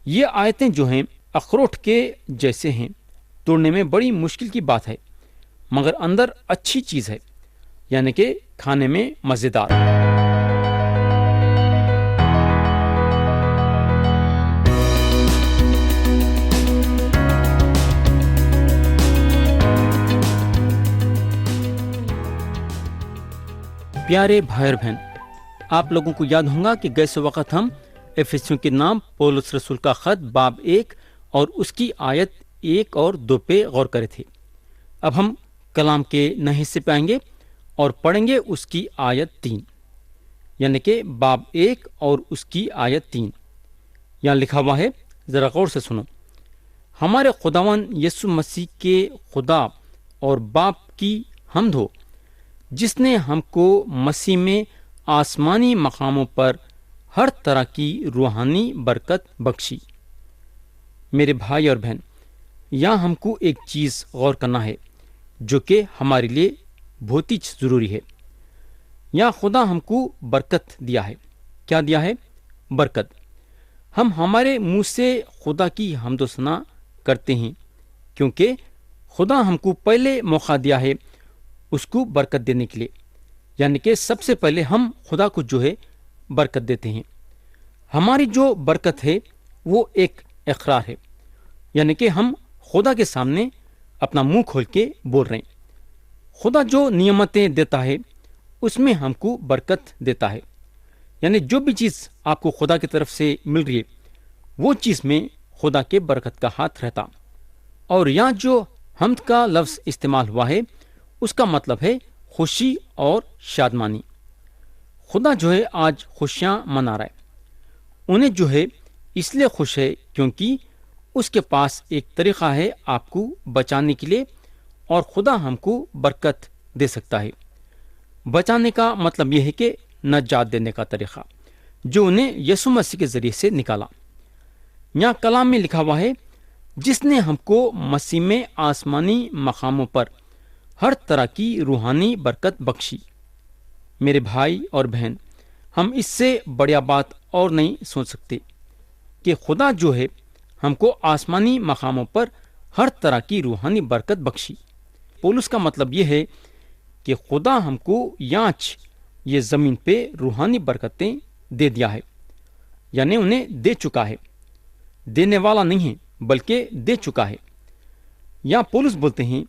یہ آیتیں جو ہیں اخروٹ کے جیسے ہیں، توڑنے میں بڑی مشکل کی بات ہے، مگر اندر اچھی چیز ہے، یعنی کہ کھانے میں مزیدار۔ پیارے بھائی اور بہن، آپ لوگوں کو یاد ہوگا کہ گئے وقت ہم افسیوں کے نام پولس رسول کا خط باب 1 اور اس کی آیت 1 اور 2 پہ غور کرے تھے۔ اب ہم کلام کے نئے حصے پہ آئیں گے اور پڑھیں گے اس کی آیت 3، یعنی کہ باب 1 اور اس کی آیت 3۔ یہاں لکھا ہوا ہے، ذرا غور سے سنو۔ ہمارے خداوند یسوع مسیح کے خدا اور باپ کی حمد ہو، جس نے ہم کو مسیح میں آسمانی مقاموں پر ہر طرح کی روحانی برکت بخشی۔ میرے بھائی اور بہن، یہاں ہم کو ایک چیز غور کرنا ہے جو کہ ہمارے لیے بہت ہی ضروری ہے۔ یہاں خدا ہم کو برکت دیا ہے۔ کیا دیا ہے؟ برکت۔ ہم ہمارے منہ سے خدا کی حمد و ثنا کرتے ہیں، کیونکہ خدا ہم کو پہلے موقع دیا ہے اس کو برکت دینے کے لیے، یعنی کہ سب سے پہلے ہم خدا کو جو ہے برکت دیتے ہیں۔ ہماری جو برکت ہے وہ ایک اقرار ہے، یعنی کہ ہم خدا کے سامنے اپنا منہ کھول کے بول رہے ہیں۔ خدا جو نعمتیں دیتا ہے اس میں ہم کو برکت دیتا ہے، یعنی جو بھی چیز آپ کو خدا کی طرف سے مل رہی ہے وہ چیز میں خدا کے برکت کا ہاتھ رہتا۔ اور یہاں جو حمد کا لفظ استعمال ہوا ہے اس کا مطلب ہے خوشی اور شادمانی۔ خدا جو ہے آج خوشیاں منا رہا ہے۔ انہیں جو ہے اس لیے خوش ہے کیونکہ اس کے پاس ایک طریقہ ہے آپ کو بچانے کے لیے، اور خدا ہم کو برکت دے سکتا ہے۔ بچانے کا مطلب یہ ہے کہ نجات دینے کا طریقہ جو انہیں یسوع مسیح کے ذریعے سے نکالا۔ یہاں کلام میں لکھا ہوا ہے، جس نے ہم کو مسیح میں آسمانی مقاموں پر ہر طرح کی روحانی برکت بخشی۔ میرے بھائی اور بہن، ہم اس سے بڑیا بات اور نہیں سوچ سکتے کہ خدا جو ہے ہم کو آسمانی مقاموں پر ہر طرح کی روحانی برکت بخشی۔ پولس کا مطلب یہ ہے کہ خدا ہم کو یانچ یہ زمین پہ روحانی برکتیں دے دیا ہے، یعنی انہیں دے چکا ہے۔ دینے والا نہیں ہے بلکہ دے چکا ہے۔ یہاں پولس بولتے ہیں،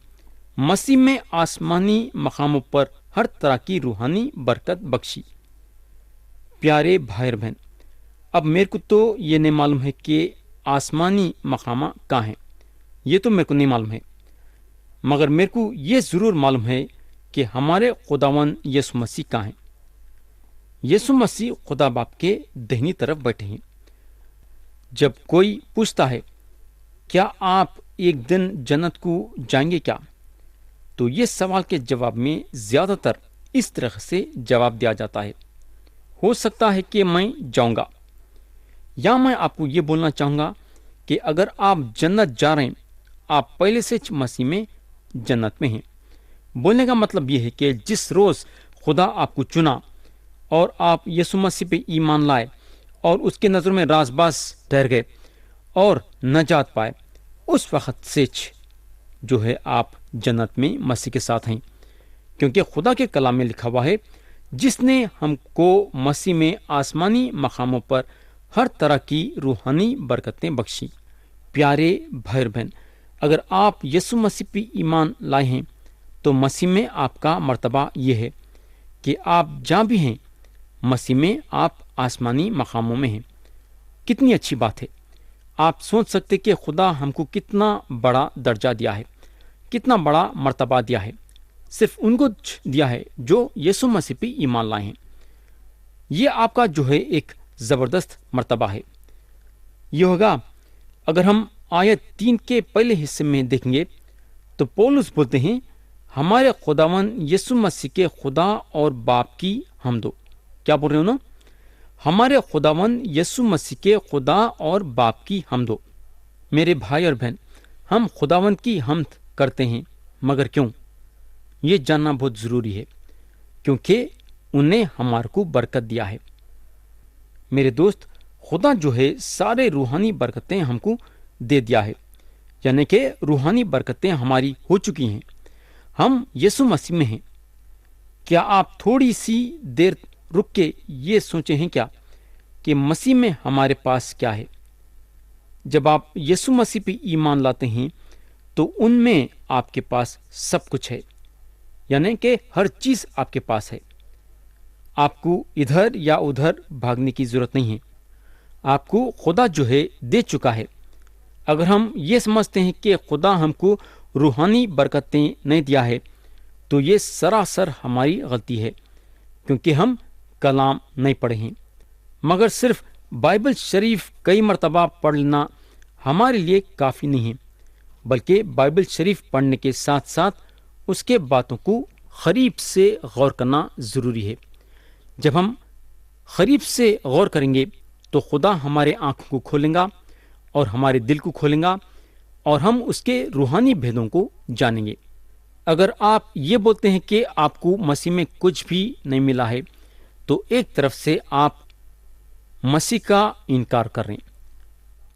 مسیح میں آسمانی مقاموں پر ہر طرح کی روحانی برکت بخشی۔ پیارے بھائی اور بہن، اب میرے کو تو یہ نہیں معلوم ہے کہ آسمانی مقامہ کہاں ہیں، یہ تو میرے کو نہیں معلوم ہے، مگر میرے کو یہ ضرور معلوم ہے کہ ہمارے خداوند یسوع مسیح کہاں ہیں۔ یسوع مسیح خدا باپ کے دہنی طرف بیٹھے ہیں۔ جب کوئی پوچھتا ہے کیا آپ ایک دن جنت کو جائیں گے کیا، تو یہ سوال کے جواب میں زیادہ تر اس طرح سے جواب دیا جاتا ہے، ہو سکتا ہے کہ میں جاؤں گا، یا میں آپ کو یہ بولنا چاہوں گا کہ اگر آپ جنت جا رہے ہیں، آپ پہلے سے مسیح میں جنت میں ہیں۔ بولنے کا مطلب یہ ہے کہ جس روز خدا آپ کو چنا اور آپ یسوع مسیح پہ ایمان لائے اور اس کے نظروں میں راز باز ٹھہر گئے اور نجات پائے، اس وقت سے جو ہے آپ جنت میں مسیح کے ساتھ ہیں، کیونکہ خدا کے کلام میں لکھا ہوا ہے، جس نے ہم کو مسیح میں آسمانی مقاموں پر ہر طرح کی روحانی برکتیں بخشی۔ پیارے بھائی اور بہن، اگر آپ یسوع مسیح پہ ایمان لائے ہیں تو مسیح میں آپ کا مرتبہ یہ ہے کہ آپ جہاں بھی ہیں مسیح میں آپ آسمانی مقاموں میں ہیں۔ کتنی اچھی بات ہے! آپ سوچ سکتے کہ خدا ہم کو کتنا بڑا درجہ دیا ہے، کتنا بڑا مرتبہ دیا ہے، صرف ان کو دیا ہے جو یسوع مسیح پہ ایمان لائے ہیں۔ یہ آپ کا جو ہے ایک زبردست مرتبہ ہے۔ یہ ہوگا اگر ہم آیت 3 کے پہلے حصے میں دیکھیں گے تو پولس بولتے ہیں، ہمارے خداوند یسوع مسیح کے خدا اور باپ کی حمد ہو۔ کیا بول رہے انہوں؟ ہمارے خداوند یسوع مسیح کے خدا اور باپ کی حمد ہو۔ میرے بھائی اور بہن، ہم خداوند کی حمد کرتے ہیں، مگر کیوں؟ یہ جاننا بہت ضروری ہے، کیونکہ انہیں ہمارے کو برکت دیا ہے۔ میرے دوست، خدا جو ہے سارے روحانی برکتیں ہم کو دے دیا ہے، یعنی کہ روحانی برکتیں ہماری ہو چکی ہیں، ہم یسوع مسیح میں ہیں۔ کیا آپ تھوڑی سی دیر رک کے یہ سوچے ہیں کیا کہ مسیح میں ہمارے پاس کیا ہے؟ جب آپ یسوع مسیح پہ ایمان لاتے ہیں تو ان میں آپ کے پاس سب کچھ ہے، یعنی کہ ہر چیز آپ کے پاس ہے۔ آپ کو ادھر یا ادھر بھاگنے کی ضرورت نہیں ہے، آپ کو خدا جو ہے دے چکا ہے۔ اگر ہم یہ سمجھتے ہیں کہ خدا ہم کو روحانی برکتیں نہیں دیا ہے تو یہ سراسر ہماری غلطی ہے، کیونکہ ہم کلام نہیں پڑھے ہیں۔ مگر صرف بائبل شریف کئی مرتبہ پڑھ لینا ہمارے لیے کافی نہیں ہے، بلکہ بائبل شریف پڑھنے کے ساتھ ساتھ اس کے باتوں کو قریب سے غور کرنا ضروری ہے۔ جب ہم قریب سے غور کریں گے تو خدا ہمارے آنکھوں کو کھولیں گا اور ہمارے دل کو کھولیں گا اور ہم اس کے روحانی بھیدوں کو جانیں گے۔ اگر آپ یہ بولتے ہیں کہ آپ کو مسیح میں کچھ بھی نہیں ملا ہے تو ایک طرف سے آپ مسیح کا انکار کر رہے ہیں۔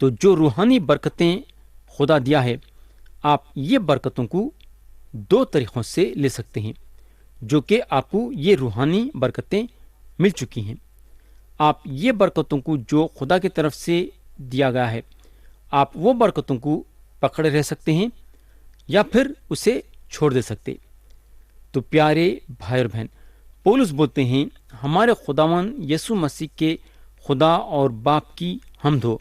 تو جو روحانی برکتیں خدا دیا ہے، آپ یہ برکتوں کو دو طریقوں سے لے سکتے ہیں، جو کہ آپ کو یہ روحانی برکتیں مل چکی ہیں۔ آپ یہ برکتوں کو جو خدا کی طرف سے دیا گیا ہے، آپ وہ برکتوں کو پکڑے رہ سکتے ہیں یا پھر اسے چھوڑ دے سکتے۔ تو پیارے بھائی اور بہن، پولس بولتے ہیں ہمارے خداوند یسوع مسیح کے خدا اور باپ کی حمد ہو،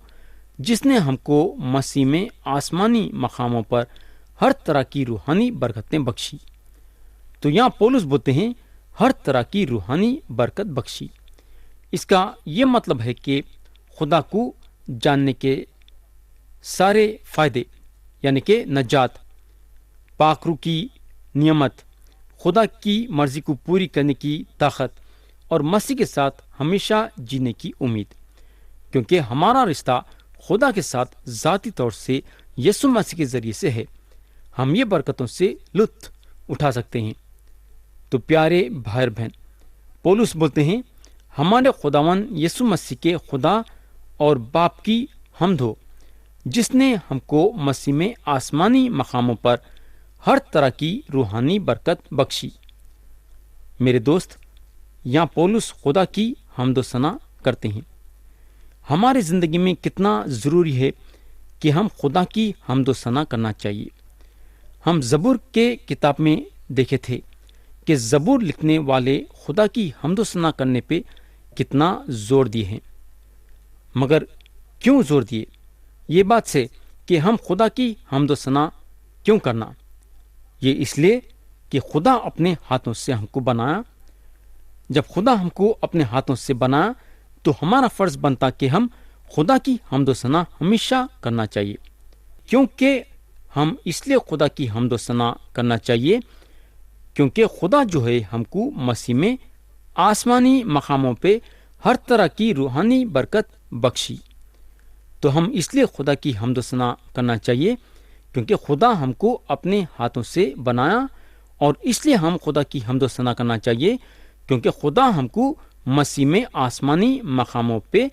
جس نے ہم کو مسیح میں آسمانی مقاموں پر ہر طرح کی روحانی برکتیں بخشی۔ تو یہاں پولس بولتے ہیں ہر طرح کی روحانی برکت بخشی۔ اس کا یہ مطلب ہے کہ خدا کو جاننے کے سارے فائدے، یعنی کہ نجات، پاک روح کی نعمت، خدا کی مرضی کو پوری کرنے کی طاقت اور مسیح کے ساتھ ہمیشہ جینے کی امید، کیونکہ ہمارا رشتہ خدا کے ساتھ ذاتی طور سے یسوع مسیح کے ذریعے سے ہے، ہم یہ برکتوں سے لطف اٹھا سکتے ہیں۔ تو پیارے بھائی اور بہن، پولس بولتے ہیں ہمارے خداوند یسوع مسیح کے خدا اور باپ کی حمد ہو، جس نے ہم کو مسیح میں آسمانی مقاموں پر ہر طرح کی روحانی برکت بخشی۔ میرے دوست، یہاں پولس خدا کی حمد و ثنا کرتے ہیں۔ ہماری زندگی میں کتنا ضروری ہے کہ ہم خدا کی حمد و ثنا کرنا چاہیے۔ ہم زبور کے کتاب میں دیکھے تھے کہ زبور لکھنے والے خدا کی حمد و ثنا کرنے پہ کتنا زور دیے ہیں۔ مگر کیوں زور دیے؟ یہ بات سے کہ ہم خدا کی حمد و ثنا کیوں کرنا؟ یہ اس لیے کہ خدا اپنے ہاتھوں سے ہم کو بنایا۔ جب خدا ہم کو اپنے ہاتھوں سے بنایا تو ہمارا فرض بنتا کہ ہم خدا کی حمد و ثنا ہمیشہ کرنا چاہیے۔ کیونکہ ہم اس لیے خدا کی حمد و ثنا کرنا چاہیے کیونکہ خدا جو ہے ہم کو مسیح میں آسمانی مقاموں پہ ہر طرح کی روحانی برکت بخشی۔ تو ہم اس لیے خدا کی حمد و ثنا کرنا چاہیے کیونکہ خدا ہم کو اپنے ہاتھوں سے بنایا، اور اس لیے ہم خدا کی حمد و ثنا کرنا چاہیے کیونکہ خدا ہم کو مسیح میں آسمانی مقاموں پہ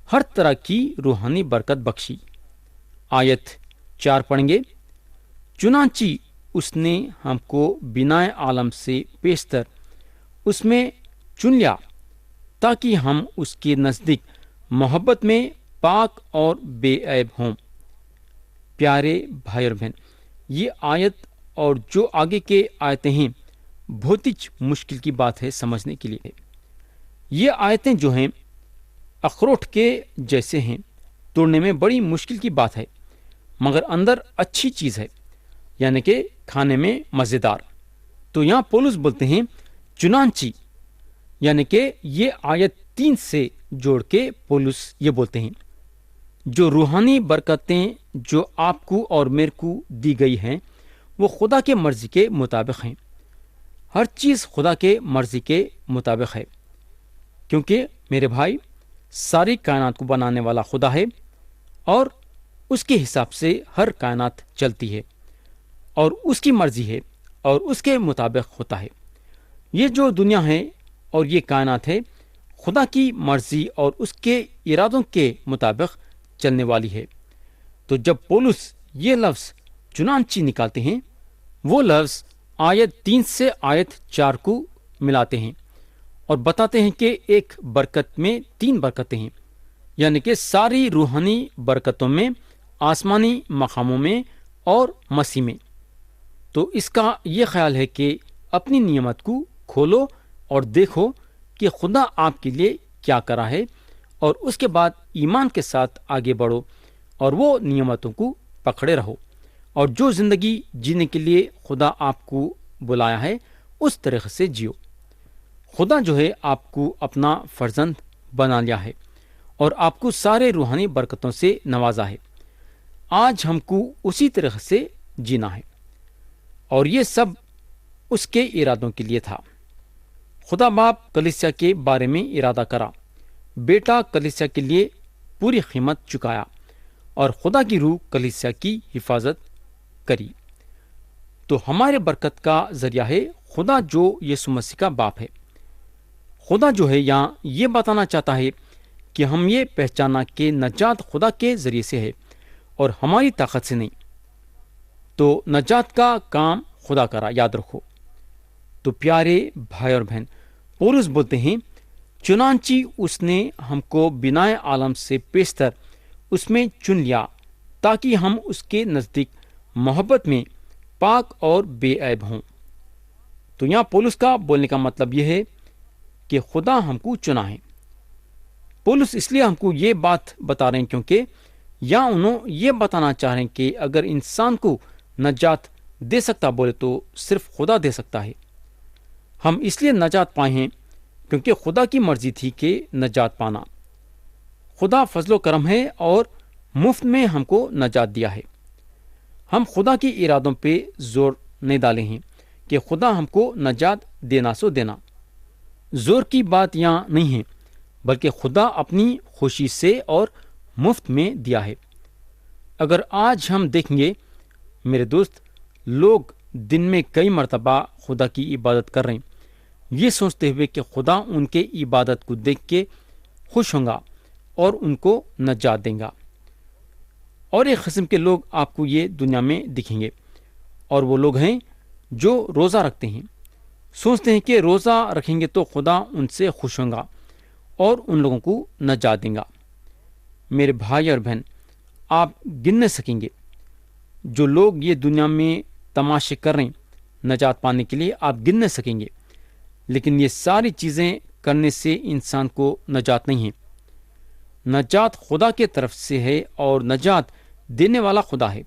ہر طرح کی روحانی برکت بخشی۔ آیت 4 پڑھیں گے۔ چنانچہ اس نے ہم کو بنائے عالم سے پیشتر اس میں چن لیا تاکہ ہم اس کے نزدیک محبت میں پاک اور بے عیب ہوں۔ پیارے بھائی اور بہن، یہ آیت اور جو آگے کے آیتیں ہیں بہت ہی مشکل کی بات ہے سمجھنے کے لیے۔ یہ آیتیں جو ہیں اخروٹ کے جیسے ہیں، توڑنے میں بڑی مشکل کی بات ہے، مگر اندر اچھی چیز ہے، یعنی کہ کھانے میں مزیدار۔ تو یہاں پولس بولتے ہیں چنانچہ، یعنی کہ یہ آیت 3 سے جوڑ کے پولس یہ بولتے ہیں جو روحانی برکتیں جو آپ کو اور میرے کو دی گئی ہیں وہ خدا کے مرضی کے مطابق ہیں۔ ہر چیز خدا کے مرضی کے مطابق ہے، کیونکہ میرے بھائی ساری کائنات کو بنانے والا خدا ہے اور اس کے حساب سے ہر کائنات چلتی ہے اور اس کی مرضی ہے اور اس کے مطابق ہوتا ہے۔ یہ جو دنیا ہے اور یہ کائنات ہے خدا کی مرضی اور اس کے ارادوں کے مطابق چلنے والی ہے۔ تو جب پولس یہ لفظ چنانچہ نکالتے ہیں، وہ لفظ آیت 3 سے آیت 4 کو ملاتے ہیں اور بتاتے ہیں کہ ایک برکت میں 3 برکتیں ہیں، یعنی کہ ساری روحانی برکتوں میں، آسمانی مقاموں میں اور مسیح میں۔ تو اس کا یہ خیال ہے کہ اپنی نعمت کو کھولو اور دیکھو کہ خدا آپ کے لیے کیا کرا ہے، اور اس کے بعد ایمان کے ساتھ آگے بڑھو اور وہ نعمتوں کو پکڑے رہو، اور جو زندگی جینے کے لیے خدا آپ کو بلایا ہے اس طریقے سے جیو۔ خدا جو ہے آپ کو اپنا فرزند بنا لیا ہے اور آپ کو سارے روحانی برکتوں سے نوازا ہے۔ آج ہم کو اسی طریقے سے جینا ہے، اور یہ سب اس کے ارادوں کے لیے تھا۔ خدا باپ کلیسیا کے بارے میں ارادہ کرا، بیٹا کلیسیا کے لیے پوری قیمت چکایا، اور خدا کی روح کلیسیا کی حفاظت کری۔ تو ہمارے برکت کا ذریعہ ہے خدا جو یسوع مسیح کا باپ ہے۔ خدا جو ہے یہاں یہ بتانا چاہتا ہے کہ ہم یہ پہچانا کہ نجات خدا کے ذریعے سے ہے اور ہماری طاقت سے نہیں۔ تو نجات کا کام خدا کرا، یاد رکھو۔ تو پیارے بھائی اور بہن، پولس بولتے ہیں، چنانچہ اس نے ہم کو بنائے عالم سے پیشتر اس میں چن لیا تاکہ ہم اس کے نزدیک محبت میں پاک اور بے عیب ہوں۔ تو یہاں پولس کا بولنے کا مطلب یہ ہے کہ خدا ہم کو چنا ہے۔ پولس اس لیے ہم کو یہ بات بتا رہے ہیں کیونکہ یا انہوں یہ بتانا چاہ رہے ہیں کہ اگر انسان کو نجات دے سکتا بولے تو صرف خدا دے سکتا ہے۔ ہم اس لیے نجات پائے ہیں کیونکہ خدا کی مرضی تھی کہ نجات پانا۔ خدا فضل و کرم ہے اور مفت میں ہم کو نجات دیا ہے۔ ہم خدا کی ارادوں پہ زور نہیں ڈالے ہیں کہ خدا ہم کو نجات دینا سو دینا۔ زور کی بات یہاں نہیں ہے، بلکہ خدا اپنی خوشی سے اور مفت میں دیا ہے۔ اگر آج ہم دیکھیں گے میرے دوست، لوگ دن میں کئی مرتبہ خدا کی عبادت کر رہے ہیں، یہ سوچتے ہوئے کہ خدا ان کے عبادت کو دیکھ کے خوش ہوں گا اور ان کو نجات دیں گا۔ اور ایک قسم کے لوگ آپ کو یہ دنیا میں دکھیں گے، اور وہ لوگ ہیں جو روزہ رکھتے ہیں، سوچتے ہیں کہ روزہ رکھیں گے تو خدا ان سے خوش ہوں گا اور ان لوگوں کو نجات دیں گا۔ میرے بھائی اور بہن، آپ گن نہیں سکیں گے جو لوگ یہ دنیا میں تماشے کر رہے ہیں نجات پانے کے لیے، آپ گن نہیں سکیں گے۔ لیکن یہ ساری چیزیں کرنے سے انسان کو نجات نہیں ہے۔ نجات خدا کے طرف سے ہے اور نجات دینے والا خدا ہے۔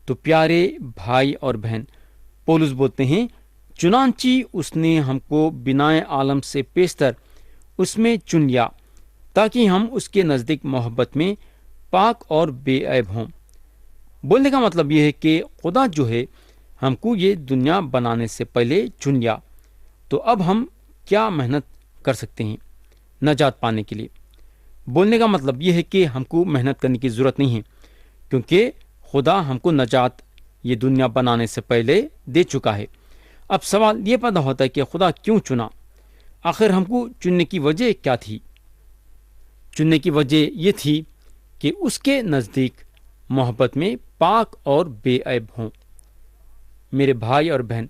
تو پیارے بھائی اور بہن، پولس بولتے ہیں، چنانچہ اس نے ہم کو بنائے عالم سے پیشتر اس میں چن لیا تاکہ ہم اس کے نزدیک محبت میں پاک اور بے عیب ہوں۔ بولنے کا مطلب یہ ہے کہ خدا جو ہے ہم کو یہ دنیا بنانے سے پہلے چن لیا، تو اب ہم کیا محنت کر سکتے ہیں نجات پانے کے لیے؟ بولنے کا مطلب یہ ہے کہ ہم کو محنت کرنے کی ضرورت نہیں ہے، کیونکہ خدا ہم کو نجات یہ دنیا بنانے سے پہلے دے چکا ہے۔ اب سوال یہ پیدا ہوتا ہے کہ خدا کیوں چنا؟ آخر ہم کو چننے کی وجہ کیا تھی؟ چننے کی وجہ یہ تھی کہ اس کے نزدیک محبت میں پاک اور بے عیب ہوں۔ میرے بھائی اور بہن،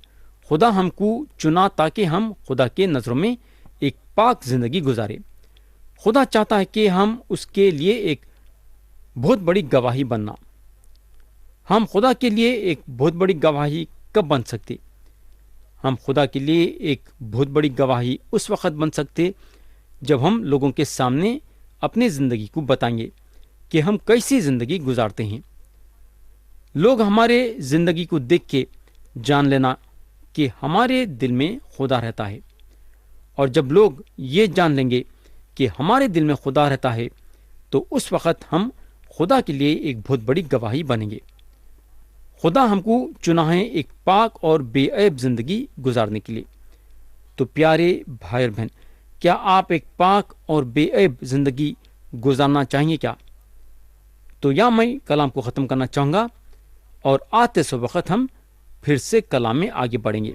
خدا ہم کو چنا تاکہ ہم خدا کے نظروں میں ایک پاک زندگی گزارے۔ خدا چاہتا ہے کہ ہم اس کے لیے ایک بہت بڑی گواہی بننا۔ ہم خدا کے لیے ایک بہت بڑی گواہی کب بن سکتے؟ ہم خدا کے لیے ایک بہت بڑی گواہی اس وقت بن سکتے جب ہم لوگوں کے سامنے اپنی زندگی کو بتائیں گے کہ ہم کیسی زندگی گزارتے ہیں۔ لوگ ہمارے زندگی کو دیکھ کے جان لینا کہ ہمارے دل میں خدا رہتا ہے، اور جب لوگ یہ جان لیں گے کہ ہمارے دل میں خدا رہتا ہے تو اس وقت ہم خدا کے لیے ایک بہت بڑی گواہی بنیں گے۔ خدا ہم کو چنا ہے ایک پاک اور بے عیب زندگی گزارنے کے لیے۔ تو پیارے بھائی اور بہن، کیا آپ ایک پاک اور بے عیب زندگی گزارنا چاہیں گے کیا؟ تو یا میں کلام کو ختم کرنا چاہوں گا، اور آتے سو وقت ہم پھر سے کلام میں آگے بڑھیں گے۔